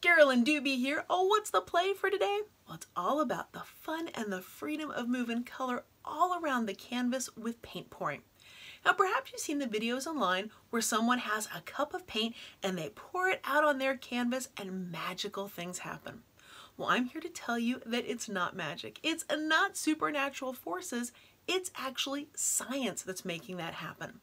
Carolyn Doobie here. Oh, what's the play for today? Well, it's all about the fun and the freedom of moving color all around the canvas with paint pouring. Now, perhaps you've seen the videos online where someone has a cup of paint and they pour it out on their canvas and magical things happen. Well, I'm here to tell you that it's not magic. It's not supernatural forces. It's actually science that's making that happen.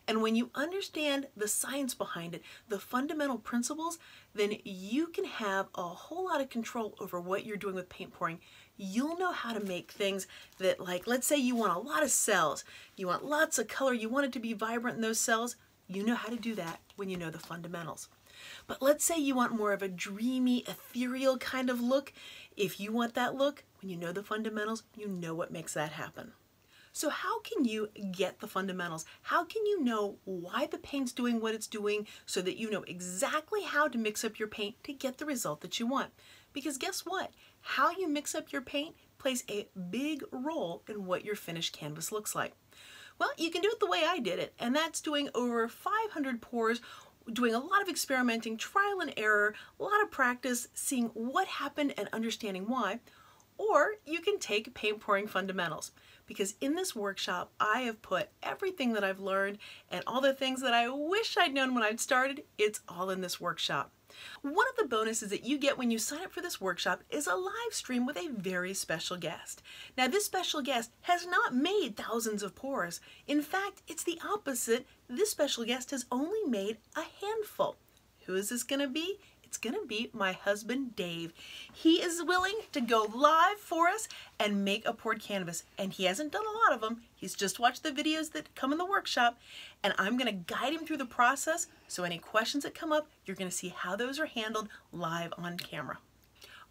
And when you understand the science behind it, the fundamental principles, then you can have a whole lot of control over what you're doing with paint pouring. You'll know how to make things that, like, let's say you want a lot of cells, you want lots of color, you want it to be vibrant in those cells. You know how to do that when you know the fundamentals. But let's say you want more of a dreamy, ethereal kind of look. If you want that look, when you know the fundamentals, you know what makes that happen. So how can you get the fundamentals? How can you know why the paint's doing what it's doing so that you know exactly how to mix up your paint to get the result that you want? Because guess what? How you mix up your paint plays a big role in what your finished canvas looks like. Well, you can do it the way I did it, and that's doing over 500 pours, doing a lot of experimenting, trial and error, a lot of practice, seeing what happened and understanding why. Or you can take paint pouring fundamentals, because in this workshop I have put everything that I've learned and all the things that I wish I'd known when I'd started. It's all in this workshop. One of the bonuses that you get when you sign up for this workshop is a live stream with a very special guest. Now, this special guest has not made thousands of pours. In fact, it's the opposite. This special guest has only made a handful. Who is this going to be? It's going to be my husband, Dave. He is willing to go live for us and make a poured canvas. And he hasn't done a lot of them. He's just watched the videos that come in the workshop. And I'm going to guide him through the process. So any questions that come up, you're going to see how those are handled live on camera.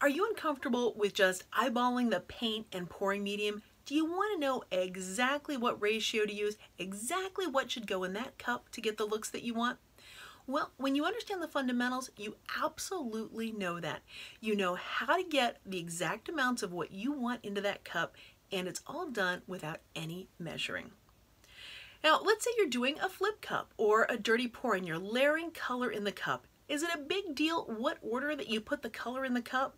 Are you uncomfortable with just eyeballing the paint and pouring medium? Do you want to know exactly what ratio to use, exactly what should go in that cup to get the looks that you want? Well, when you understand the fundamentals, you absolutely know that. You know how to get the exact amounts of what you want into that cup, and it's all done without any measuring. Now, let's say you're doing a flip cup or a dirty pour and you're layering color in the cup. Is it a big deal what order that you put the color in the cup?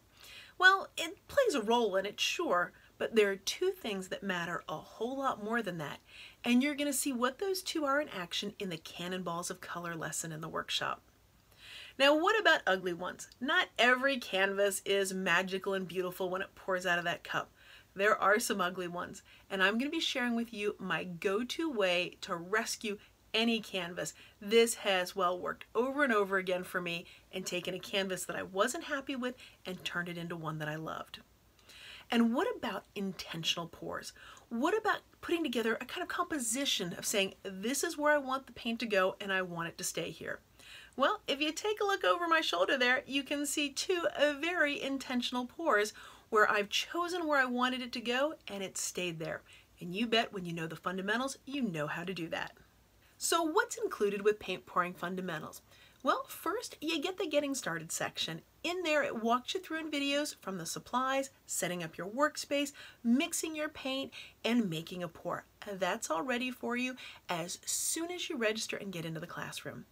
Well, it plays a role in it, sure, but there are two things that matter a whole lot more than that. And you're going to see what those two are in action in the Cannonballs of Color lesson in the workshop. Now, what about ugly ones? Not every canvas is magical and beautiful when it pours out of that cup. There are some ugly ones, and I'm going to be sharing with you my go-to way to rescue any canvas. This has, well, worked over and over again for me and taken a canvas that I wasn't happy with and turned it into one that I loved. And what about intentional pours? What about putting together a kind of composition of saying, this is where I want the paint to go and I want it to stay here? Well, if you take a look over my shoulder there, you can see two very intentional pours where I've chosen where I wanted it to go and it stayed there. And you bet when you know the fundamentals, you know how to do that. So what's included with paint pouring fundamentals? Well, first you get the getting started section. In there it walks you through in videos from the supplies, setting up your workspace, mixing your paint, and making a pour. That's all ready for you as soon as you register and get into the classroom.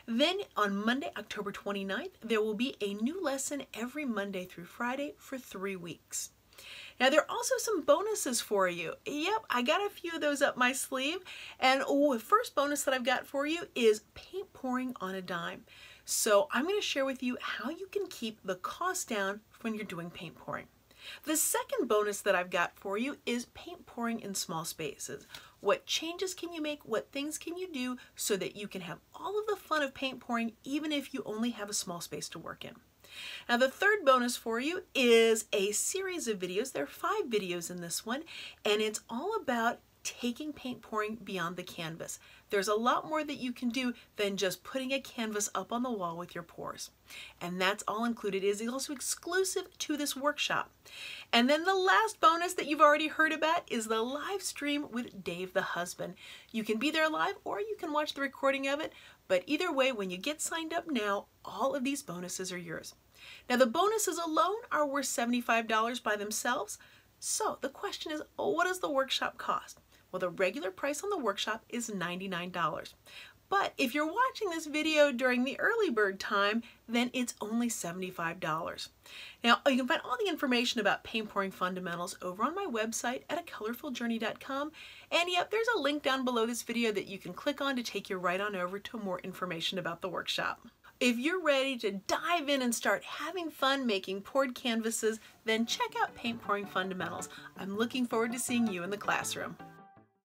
Then on Monday, October 29th, there will be a new lesson every Monday through Friday for 3 weeks. Now, there are also some bonuses for you. Yep, I got a few of those up my sleeve. And the first bonus that I've got for you is paint pouring on a dime. So I'm going to share with you how you can keep the cost down when you're doing paint pouring. The second bonus that I've got for you is paint pouring in small spaces. What changes can you make? What things can you do so that you can have all of the fun of paint pouring even if you only have a small space to work in? Now, the third bonus for you is a series of videos. There are 5 videos in this one, and it's all about taking paint pouring beyond the canvas. There's a lot more that you can do than just putting a canvas up on the wall with your pours. And that's all included. It is also exclusive to this workshop. And then the last bonus that you've already heard about is the live stream with Dave the husband. You can be there live or you can watch the recording of it, but either way, when you get signed up now, all of these bonuses are yours. Now, the bonuses alone are worth $75 by themselves. So the question is, what does the workshop cost? Well, the regular price on the workshop is $99. But if you're watching this video during the early bird time, then it's only $75. Now, you can find all the information about paint pouring fundamentals over on my website at acolorfuljourney.com. And yep, there's a link down below this video that you can click on to take you right on over to more information about the workshop. If you're ready to dive in and start having fun making poured canvases, then check out Paint Pouring Fundamentals. I'm looking forward to seeing you in the classroom.